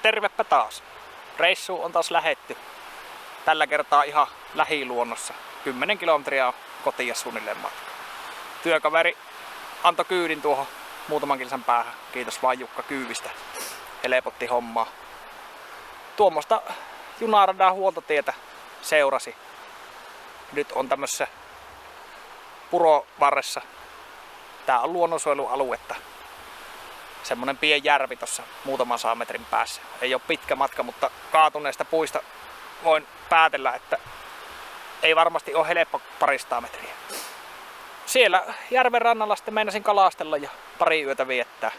Tervepä taas. Reissuun on taas lähetty. Tällä kertaa ihan lähiluonnossa. 10 kilometriä on kotiin suunnilleen matka. Työkaveri antoi kyydin tuohon muutaman kilsan päähän. Kiitos vaan Jukka kyydistä. Helpotti hommaa. Tuommoista junaradan huoltotietä seurasi. Nyt on tämmössä purovarressa. Tää on luonnonsuojelualuetta. Semmonen pieni järvi tossa muutaman 100 metrin päässä. Ei ole pitkä matka, mutta kaatuneista puista voin päätellä, että ei varmasti ole helppo 200 metriä. Siellä järven rannalla sitten meinasin kalastella ja pari yötä viettää.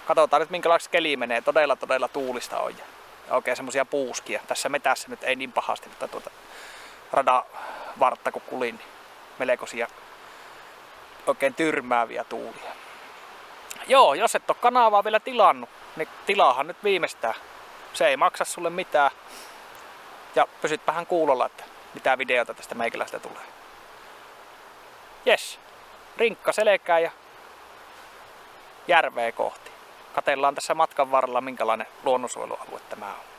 Katsotaan nyt minkälaiseksi keli menee. Todella tuulista on ja oikein semmosia puuskia. Tässä metässä nyt ei niin pahasti, mutta tuota radan vartta kun kulin, niin melkoisia oikein tyrmääviä tuulia. Joo, jos et ole kanavaa vielä tilannut, niin tilaahan nyt viimeistään. Se ei maksa sulle mitään. Ja pysyt vähän kuulolla, että mitä videota tästä meikäläistä tulee. Jes, rinkka selkää ja järveä kohti. Katellaan tässä matkan varrella minkälainen luonnonsuojelualue tämä on.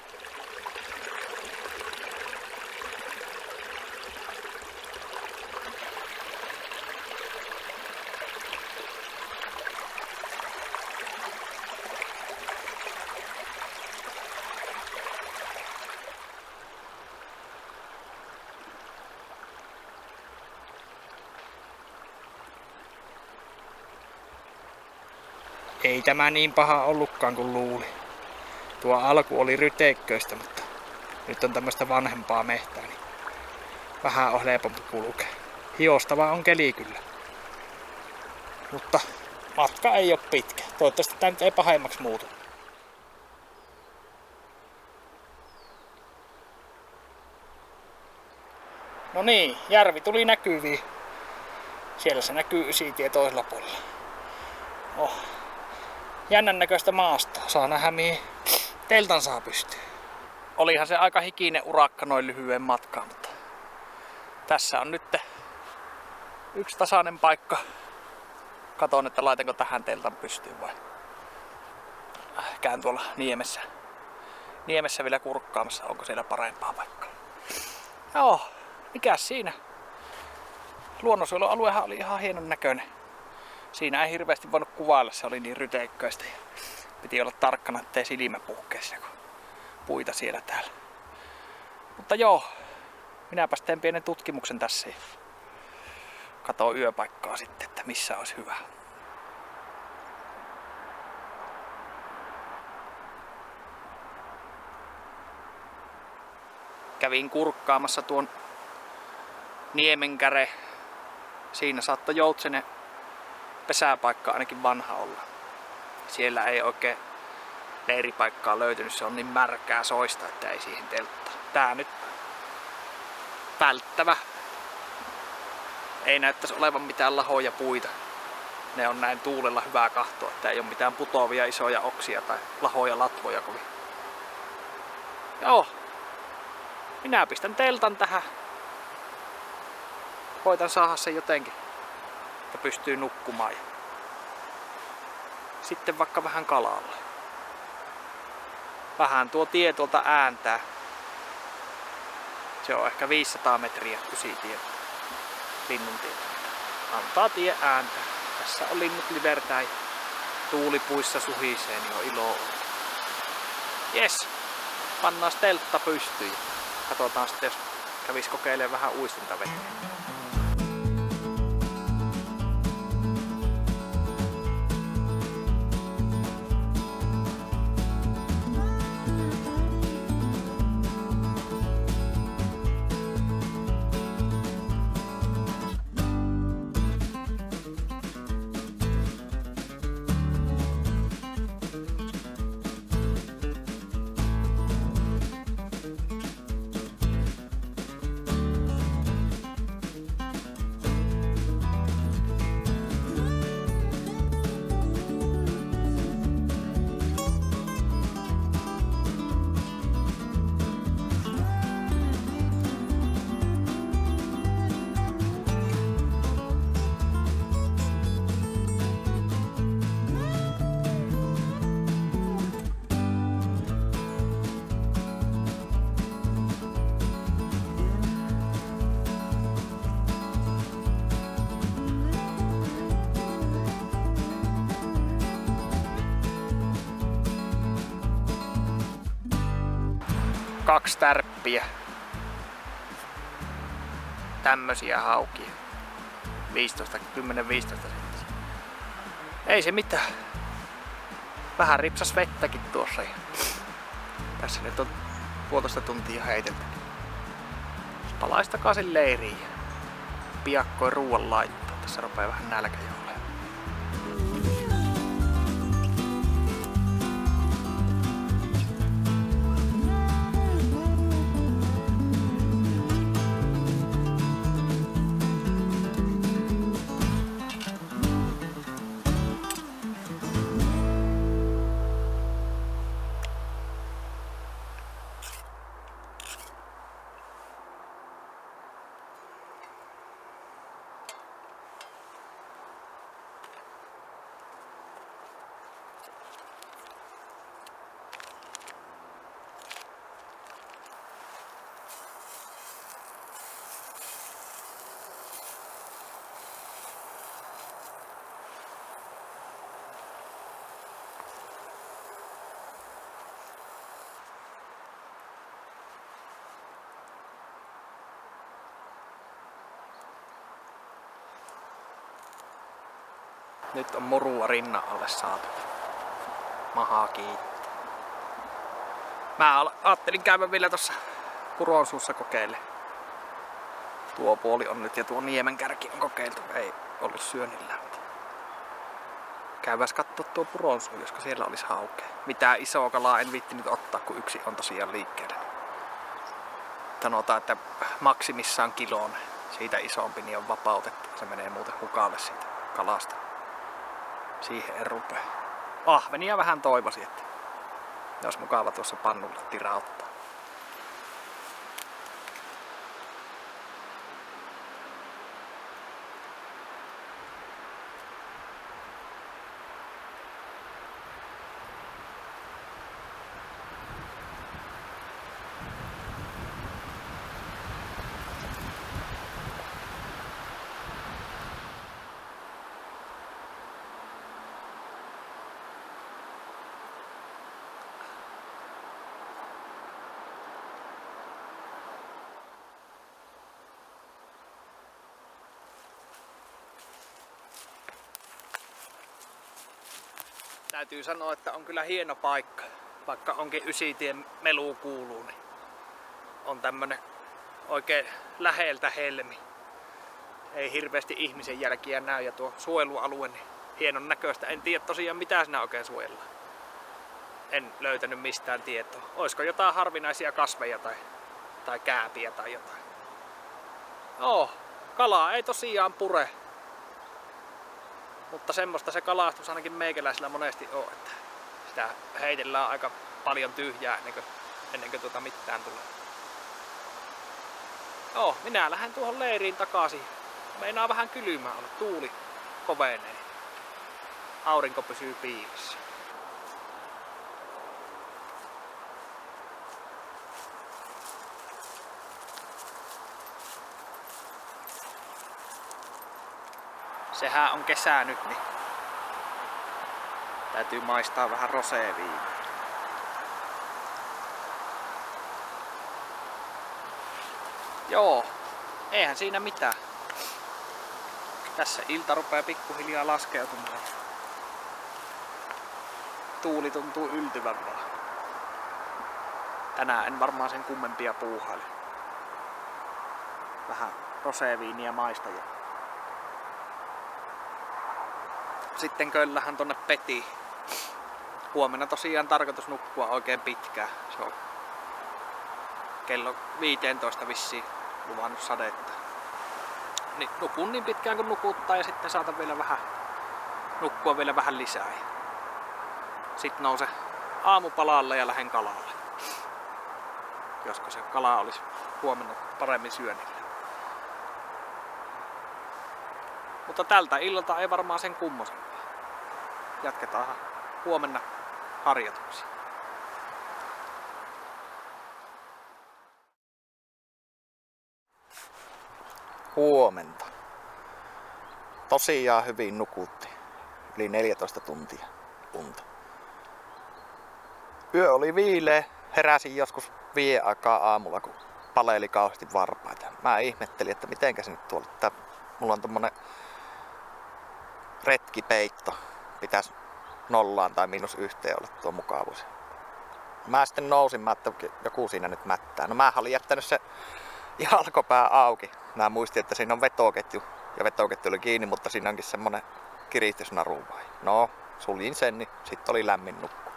Ei tämä niin paha ollutkaan kuin luuli. Tuo alku oli ryteikköistä, mutta nyt on tämmöistä vanhempaa mehtää, niin vähän on helpompi kulkea. Hiostava on keli kyllä. Mutta matka ei ole pitkä. Toivottavasti tämä nyt ei pahemmaksi muutu. No niin, järvi tuli näkyviin. Siellä se näkyy Ysitie toisella puolella. Oh. Jännän näköistä maastoa. Saa nähdä mihin teltan saa pystyä. Olihan se aika hikinen urakka noin lyhyen matkaan, mutta tässä on nyt yksi tasainen paikka. Katon, että laitanko tähän teltan pystyyn vai käyn tuolla niemessä vielä kurkkaamassa, onko siellä parempaa paikkaa. Joo, mikäs siinä? Luonnonsuojelualuehan oli ihan hienon näköinen. Siinä ei hirveästi voinut kuvailla, se oli niin ryteikköistä ja piti olla tarkkana, ettei silmä puhkee siellä, kun puita siellä täällä. Mutta joo, minäpäs teen pienen tutkimuksen tässä ja katson yöpaikkaa sitten, että missä olisi hyvä. Kävin kurkkaamassa tuon Niemenkäre. Siinä saattoi Joutsenen pesäpaikka ainakin vanha olla. Siellä ei oikein leiripaikkaa löytynyt, se on niin märkää soista, että ei siihen telttaa. Tää nyt välttävä. Ei näyttäisi olevan mitään lahoja puita. Ne on näin tuulella hyvää kahtoa, että ei ole mitään putoavia isoja oksia tai lahoja latvoja kovin. Joo. Minä pistän teltan tähän. Koitan saada sen jotenkin, että pystyy nukkumaan. Sitten vaikka vähän kalalle. Vähän tuo tie tuolta ääntää. Se on ehkä 500 metriä Ysitie Linnuntie. Antaa tie ääntää. Tässä on linnut livertää ja tuulipuissa suhisee, niin on ilo. Jes, pannaan teltta pystyyn. Katsotaan sitten, jos kävis kokeilemaan vähän uistintavettä. 2 tärppiä. Tämmösiä haukia. 10-15 senttiä. Ei se mitään. Vähän ripsas vettäkin tuossa. Tässä nyt on 1,5 tuntia heitelty. Palaisi takaisin leiriin ja piakkoin ruoan laittaa. Tässä rupeaa vähän nälkä jo olemaan. Nyt on murua rinnan alle saatu. Mahaa kiittää. Mä ajattelin käydä vielä tossa Puronsuussa kokeille. Tuo puoli on nyt ja tuo Niemenkärki on kokeiltu. Ei ollut syönnillään. Käyväs kattoo tuo Puronsuu, josko siellä olisi haukea. Mitään isoa kalaa en viittinyt ottaa, kun yksi on tosiaan liikkeellä. Sanotaan, että maksimissaan kilon. Siitä isompi niin on vapautettu. Se menee muuten hukalle siitä kalasta. Siihen en rupea. Ahvenia vähän toivoisin, että olisi mukava tuossa pannulla tirauttaa. Täytyy sanoa, että on kyllä hieno paikka. Vaikka onkin Ysitien melu kuuluu, niin on tämmönen oikein läheltä helmi. Ei hirveästi ihmisen jälkiä näy ja tuo suojelualue niin hienon näköistä. En tiedä tosiaan mitä siinä oikein suojellaan. En löytänyt mistään tietoa. Olisiko jotain harvinaisia kasveja tai kääpiä tai jotain. Kalaa ei tosiaan pure. Mutta semmoista se kalastus ainakin meikäläisellä monesti on, että sitä heitellään aika paljon tyhjää ennen kuin mitään tulee. Minä lähden tuohon leiriin takaisin. Meinaa vähän kylmää olla, tuuli kovenee. Aurinko pysyy piilossa. Sehän on kesä nyt, niin täytyy maistaa vähän roséviiniä. Joo, eihän siinä mitään. Tässä ilta rupeaa pikkuhiljaa laskeutumaan. Tuuli tuntuu yltyvän vaan. Tänään en varmaan sen kummempia puuhaile. Vähän roséviiniä maistajia. Sitten köllähän tonne Petiin. Huomenna tosiaan tarkoitus nukkua oikein pitkään. Se on kello 15 vissiin luvannut sadetta. Niin nukun niin pitkään kun nukuttaa ja sitten saatan vielä nukkua vielä vähän lisää. Sitten nouse aamupalalle ja lähden kalalle. Josko se kala olisi huomenna paremmin syönnillä. Mutta tältä illalta ei varmaan sen kummosempaa. Jatketaan huomenna harjoituksia. Huomenta. Tosiaan hyvin nukutti. Yli 14 tuntia unta. Yö oli viileä. Heräsin joskus 5 aikaa aamulla, kun paleili kauheasti varpaita. Mä ihmettelin, että mitenkä se nyt tuolla. Mulla on tommonen retkipeitto. Pitäisi 0 tai -1 olla tuo mukavuus. Mä sitten nousin, että joku siinä nyt mättää. No mä olin jättänyt se jalkopää auki. Mä muistin, että siinä on vetoketju. Ja vetoketju oli kiinni, mutta siinä onkin semmonen kiristysnaru vai. No, suljin sen, niin sit oli lämmin nukkua.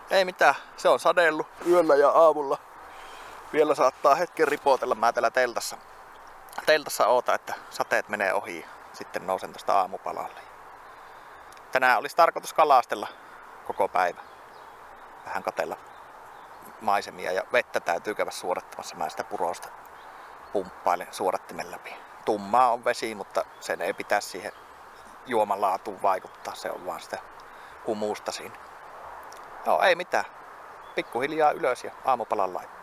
Ei mitään, se on sadellut yöllä ja aamulla. Vielä saattaa hetken ripotella. Mä täällä teltassa ootan, että sateet menee ohi. Sitten nousen tosta aamupalalle. Tänään olisi tarkoitus kalastella koko päivä. Vähän katsella maisemia ja vettä täytyy käydä suodattamassa. Mä sitä purosta pumppailen suodattimen läpi. Tummaa on vesi, mutta sen ei pitäisi siihen juoman laatuun vaikuttaa. Se on vaan sitä humuusta siinä. No ei mitään. Pikkuhiljaa ylös ja aamupalan laittaa.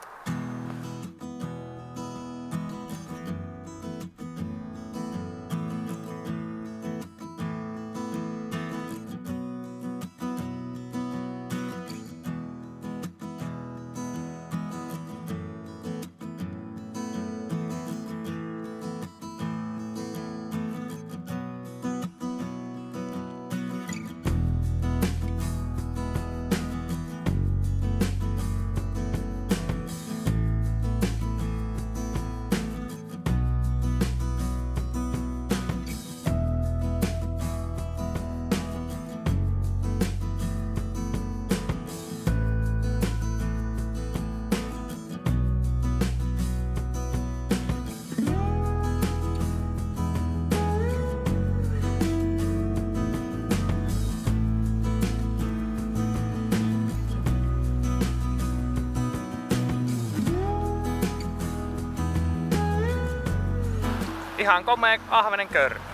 Ihan komea ahvenen körmä.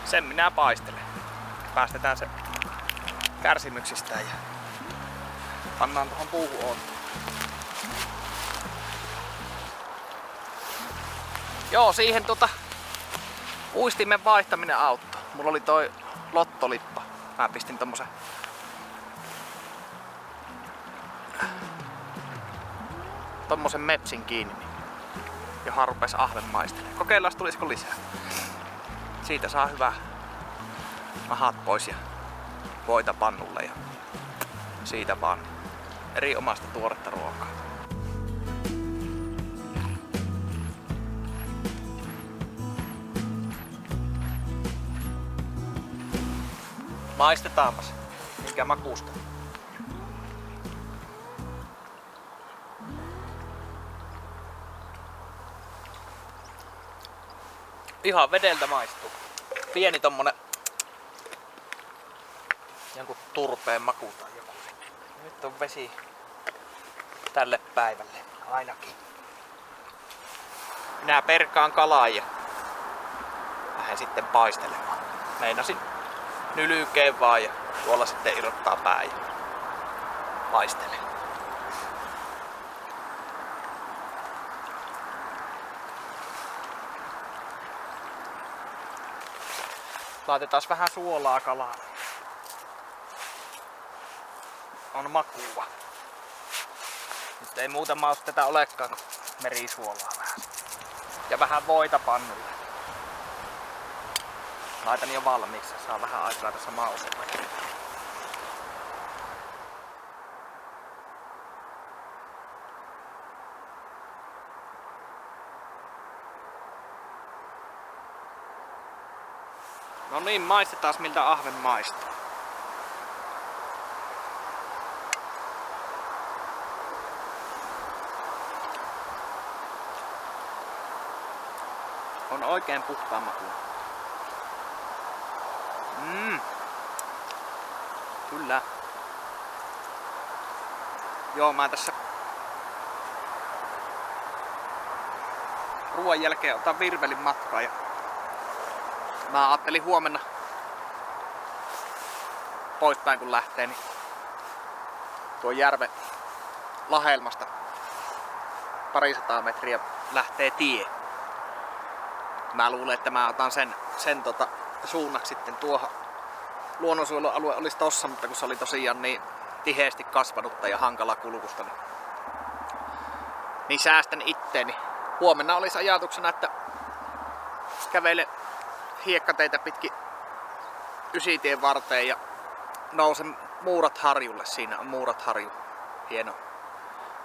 Sen minä paistelen. Päästetään se kärsimyksistään ja pannaan tuohon puuhun on. Joo, siihen uistimen vaihtaminen auttoi. Mulla oli toi lottolippa. Mä pistin tommosen mepsin kiinni. Johan rupes ahven maistelemaan. Kokeillaan, tulisiko lisää. Siitä saa hyvää mahat pois ja voita pannulle ja siitä vaan erinomaista tuoretta ruokaa. Maistetaanpas, mikä makuusta. Ihan vedeltä maistuu. Pieni tommonen jonkun turpeen maku tai joku. Nyt on vesi tälle päivälle ainakin. Minä perkaan kalaa ja lähden sitten paistelemaan. Meinasin nylykeen vaan ja tuolla sitten irrottaa pää ja paistelee. Laitetaan vähän suolaa kalaa. On makua. Nyt ei muuta maustetta olekaan kuin merisuolaa vähän. Ja vähän voita pannulle. Laitan jo valmiiksi, saa vähän aikaa tässä maustella. No niin, maistetaan miltä ahven maistuu. On oikein puhtaan makuun. Kyllä. Joo, mä tässä ruoan jälkeen otan virvelin matkaa ja mä ajattelin huomenna poispäin kun lähtee, niin tuon järven lahelmasta 200 metriä lähtee tie. Mä luulen, että mä otan sen suunnaksi sitten tuohon luonnonsuojelualue olisi tossa, mutta kun se oli tosiaan niin tiheesti kasvanutta ja hankala kulkusta, niin niin säästän itteeni. Huomenna olisi ajatuksena, että kävelen hiekkateitä pitkin Ysitien varteen ja nousen Muuratharjulle. Siinä on Muuratharju. Hieno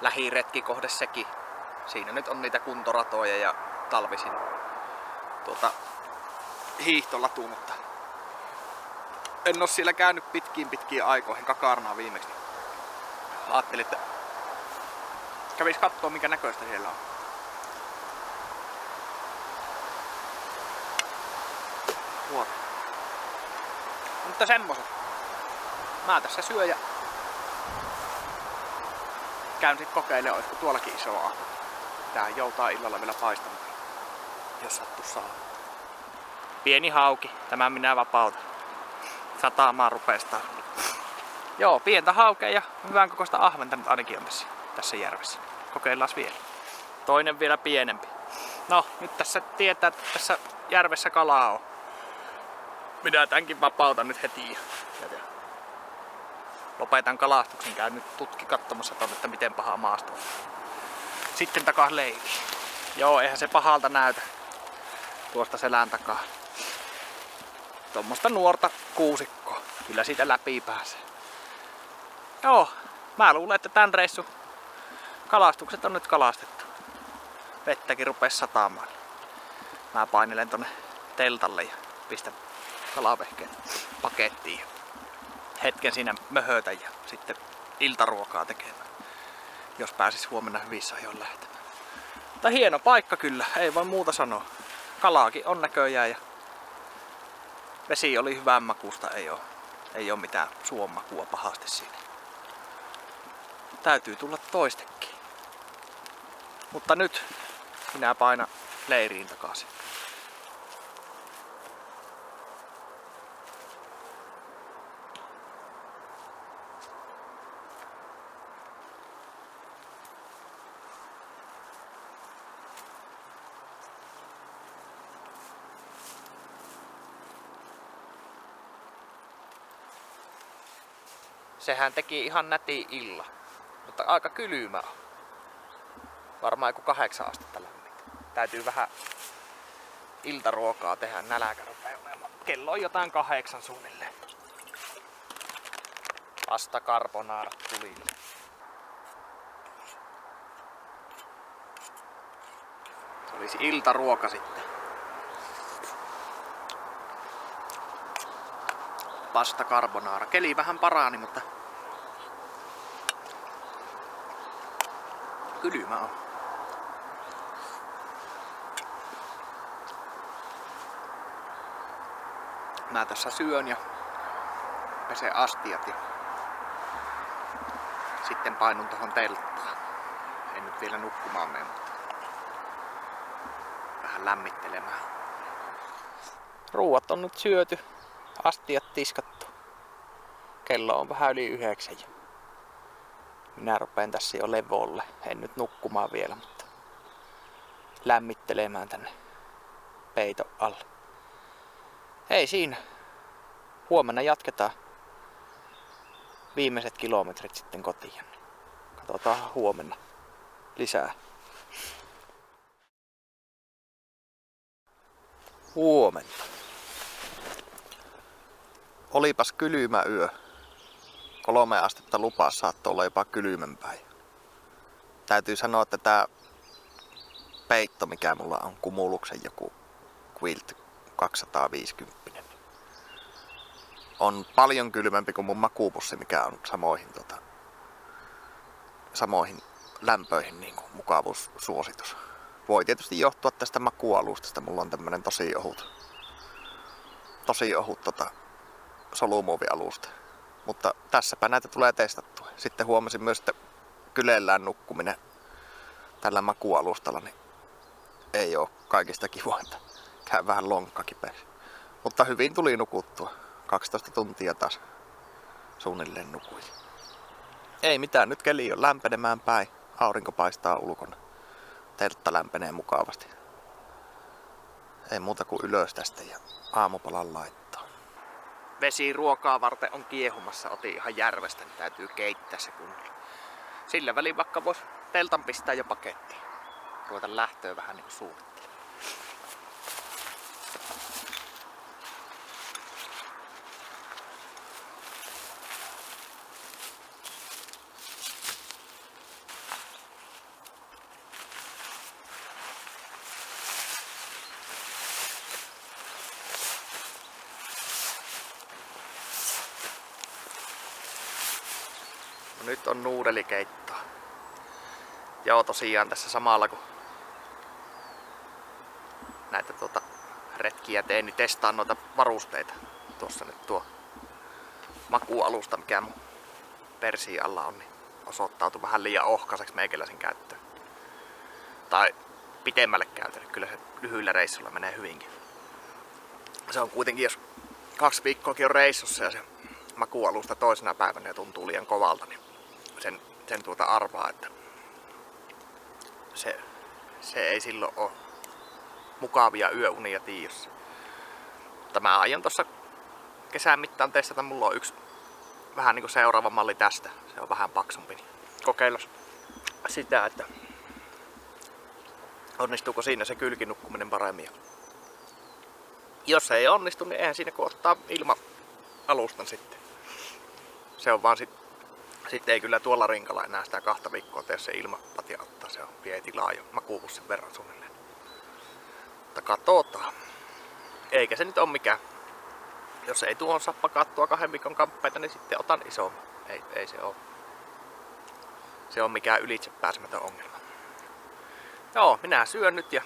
lähiretkikohde sekin. Siinä nyt on niitä kuntoratoja ja talvisin hiihtolatu, mutta en oo siellä käynyt pitkiin aikoihin, Kakarnaa viimeksi. Ajattelin, että kävis kattoo mikä näköistä siellä on. Vuoro. Mutta semmoset. Mä tässä syön ja käyn sit kokeilemaan, olisiko tuollakin iso ahma. Tämähän joutaa illalla vielä paistamaan, jos sattuu saa. Pieni hauki, tämän minä vapautan. Sataamaan rupeestaan. Joo, pientä haukea ja hyvän kokoista ahventa nyt ainakin on tässä järvessä. Kokeillaan vielä. Toinen vielä pienempi. No, nyt tässä tietää, että tässä järvessä kalaa on. Minä tämänkin vapautan nyt heti. Lopetan kalastuksen, käyn nyt katsomassa tonne, että miten paha maasto on. Sitten takas leiriin. Joo, eihän se pahalta näytä. Tuosta selän takaa. Tuommoista nuorta kuusikkoa. Kyllä siitä läpi pääsee. Joo, mä luulen, että tän reissun kalastukset on nyt kalastettu. Vettäkin rupes sataamaan. Mä painelen tonne teltalle ja pistän kalavehkeen pakettiin. Hetken siinä möhötä ja sitten iltaruokaa tekemään. Jos pääsis huomenna hyvissä ajoin lähtemään. Mutta hieno paikka kyllä, ei voi muuta sanoa. Kalaakin on näköjään ja vesi oli hyvän makusta, ei oo mitään suomakua pahasti siinä. Täytyy tulla toistekin. Mutta nyt minä painan leiriin takaisin. Sehän teki ihan nätin illa, mutta aika kylmä on. Varmaan joku 8 astetta lämmintä. Täytyy vähän iltaruokaa tehdä, nälkä rupeaa olemaan. Kello on jotain 8 suunnilleen. Pasta carbonara tulille. Se olisi iltaruoka sitten. Pasta carbonara. Keli vähän parani, mutta kylmä on. Mä tässä syön ja pesen astiat ja sitten painun tohon telttaan. En nyt vielä nukkumaan mene, mutta vähän lämmittelemään. Ruuat on nyt syöty. Astiat tiskattu. Kello on vähän yli 9 ja minä rupean tässä jo levolle. En nyt nukkumaan vielä, mutta lämmittelemään tänne peiton alle. Ei siinä. Huomenna jatketaan viimeiset kilometrit sitten kotiin. Katsotaan huomenna lisää. Huomenta. Olipas kylmä yö. 3 astetta lupaa saattoi olla jopa kylmempää. Täytyy sanoa, että tää peitto, mikä mulla on, Cumuluxen joku Quilt 250, on paljon kylmempi kuin mun makuupussi, mikä on samoihin lämpöihin niin kuin mukavuussuositus. Voi tietysti johtua tästä makuualustasta. Mulla on tämmönen tosi ohut solumuovialusta. Mutta tässäpä näitä tulee testattua. Sitten huomasin myös, että kyleellään nukkuminen tällä makuualustalla niin ei oo kaikista kivointa. Käy vähän lonkka kipeäksi. Mutta hyvin tuli nukuttua. 12 tuntia taas suunnilleen nukuin. Ei mitään, nyt keli on lämpenemään päin. Aurinko paistaa ulkona. Teltta lämpenee mukavasti. Ei muuta kuin ylös tästä ja aamupalan laittaa. Vesi ruokaa varten on kiehumassa. Otin ihan järvestä, niin täytyy keittää se kunnolla. Sillä välin vaikka vois teltan pistää jo pakettiin. Ruveta lähtöä vähän niinku suunnittelemaan. Nyt on nuudelikeittoa. Joo, tosiaan tässä samalla kun näitä retkiä teen, niin testaan noita varusteita. Tuossa nyt tuo makuualusta, mikä mun persiin alla on, niin osoittautui vähän liian ohkaiseksi meikäläisen käyttöön. Tai pitemmälle käytölle. Kyllä se lyhyillä reissulla menee hyvinkin. Se on kuitenkin, jos 2 viikkoakin on reissussa ja se makuualusta toisena päivänä ja tuntuu liian kovalta, niin sen arvaa, että se ei silloin ole mukavia yöunia tiedossa. Mutta mä aion tuossa kesän mittaan testata. Mulla on yksi vähän niinku seuraava malli tästä. Se on vähän paksumpi. Kokeilla sitä, että onnistuuko siinä se kylkinukkuminen paremmin. Jos se ei onnistu, niin eihän siinä kun ottaa ilma-alustan sitten. Se on vaan sitten ei kyllä tuolla rinkalla enää sitä 2 viikkoa tee se ilmapatja ottaa. Se on vie tilaa jo makuupussin verran suunnilleen. Mutta katsotaan. Eikä se nyt ole mikään. Jos ei tuohon saa pakattua 2 viikon kamppeita, niin sitten otan isomman. Ei se ole. Se on mikään ylitsepääsemätön ongelma. Joo, minä syön nyt ja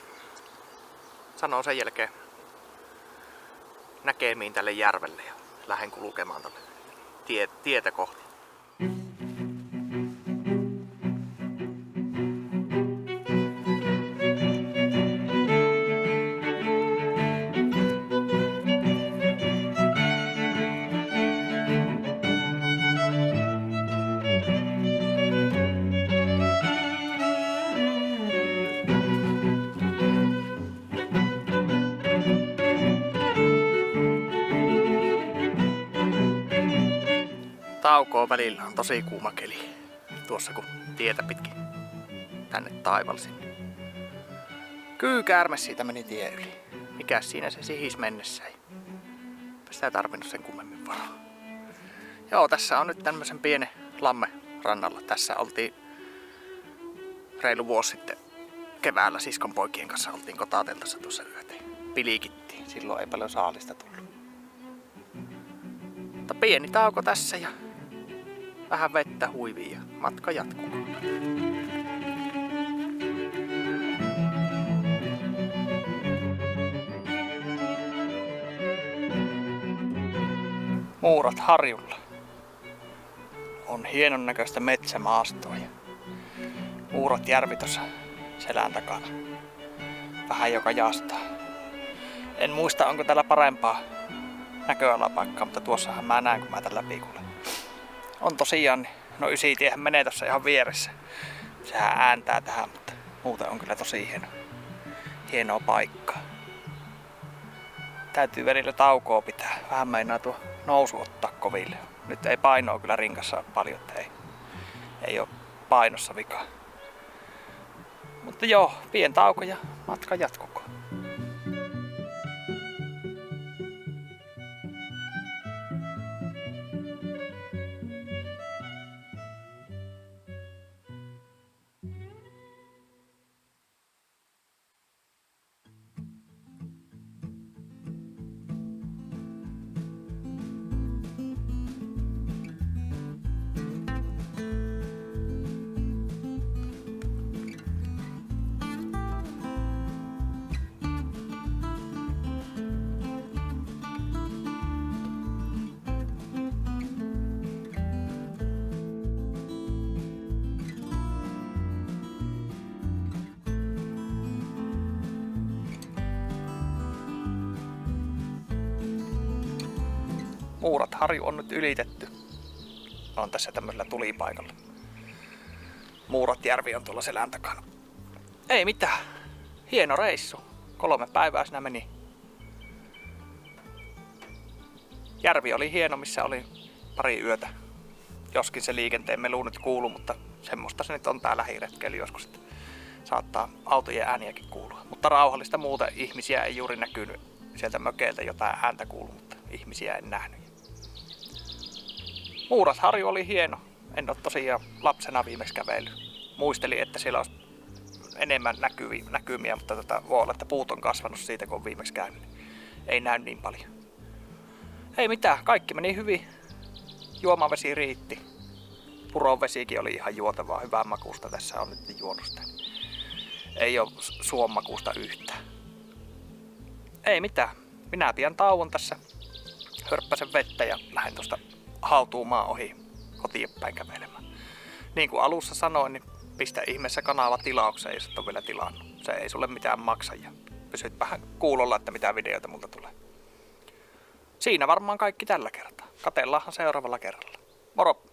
sanon sen jälkeen näkemiin tälle järvelle ja lähden kulkemaan tonne tietä kohti. Taukoa välillä on tosi kuuma keli. Tuossa kun tietä pitkin tänne taivalsin. Kyykäärme siitä meni tie yli. Mikäs siinä se sihis mennessä ei. Sitä ei tarvinnut sen kummemmin varaa. Joo, tässä on nyt tämmösen pienen lamme rannalla. Tässä oltiin reilu vuosi sitten keväällä siskon poikien kanssa oltiin kotateltassa tuossa yötä. Pilikittiin. Silloin ei paljon saalista tullut. Mutta pieni tauko tässä ja vähän vettä huivii ja matka jatkuu. Muurat harjulla. On hienon näköistä metsämaastoa ja Muurat järvi tuossa selän takana. Vähän joka jastaa. En muista onko täällä parempaa näköalapaikkaa, mutta tuossahan mä näen kun mä tän läpi kuulen. On tosiaan, no Ysitiehän menee tossa ihan vieressä. Sehän ääntää tähän, mutta muuten on kyllä tosi hienoa paikkaa. Täytyy välillä taukoa pitää. Vähän meinaa tuo nousu ottaa koville. Nyt ei painoa kyllä rinkassa paljon, että ei ole painossa vika. Mutta joo, pien tauko ja matka jatkuko. Muurat harju on nyt ylitetty. On tässä tämmöisellä tulipaikalla. Muurat järvi on tuolla selän takana. Ei mitään. Hieno reissu. 3 päivää siinä meni. Järvi oli hieno, missä oli pari yötä. Joskin se liikenteen melu nyt kuului, mutta semmoista se nyt on tää lähiretkeily joskus, että saattaa autojen ääniäkin kuulua. Mutta rauhallista muuten ihmisiä ei juuri näkynyt. Sieltä mökeiltä jotain ääntä kuului, mutta ihmisiä en nähnyt. Muurasharju oli hieno. En ole tosiaan lapsena viimeksi kävellyt. Muistelin, että siellä olisi enemmän näkymiä, mutta voi olla, että puut on kasvanut siitä, kun on viimeksi käynyt. Ei näy niin paljon. Ei mitään, kaikki meni hyvin. Juomavesi riitti. Purovesikin oli ihan juotavaa, hyvää makuusta. Tässä on nyt juonut sitä. Ei ole suon makuusta yhtään. Ei mitään. Minä pian tauon tässä. Hörppäsen vettä ja lähden tuosta hautuumaan ohi kotiin päin kävelemään. Niin kuin alussa sanoin, niin pistä ihmeessä kanava tilaukseen, jos et ole vielä tilannut. Se ei sulle mitään maksa ja pysyt vähän kuulolla, että mitä videoita multa tulee. Siinä varmaan kaikki tällä kertaa. Katellaanhan seuraavalla kerralla. Moro!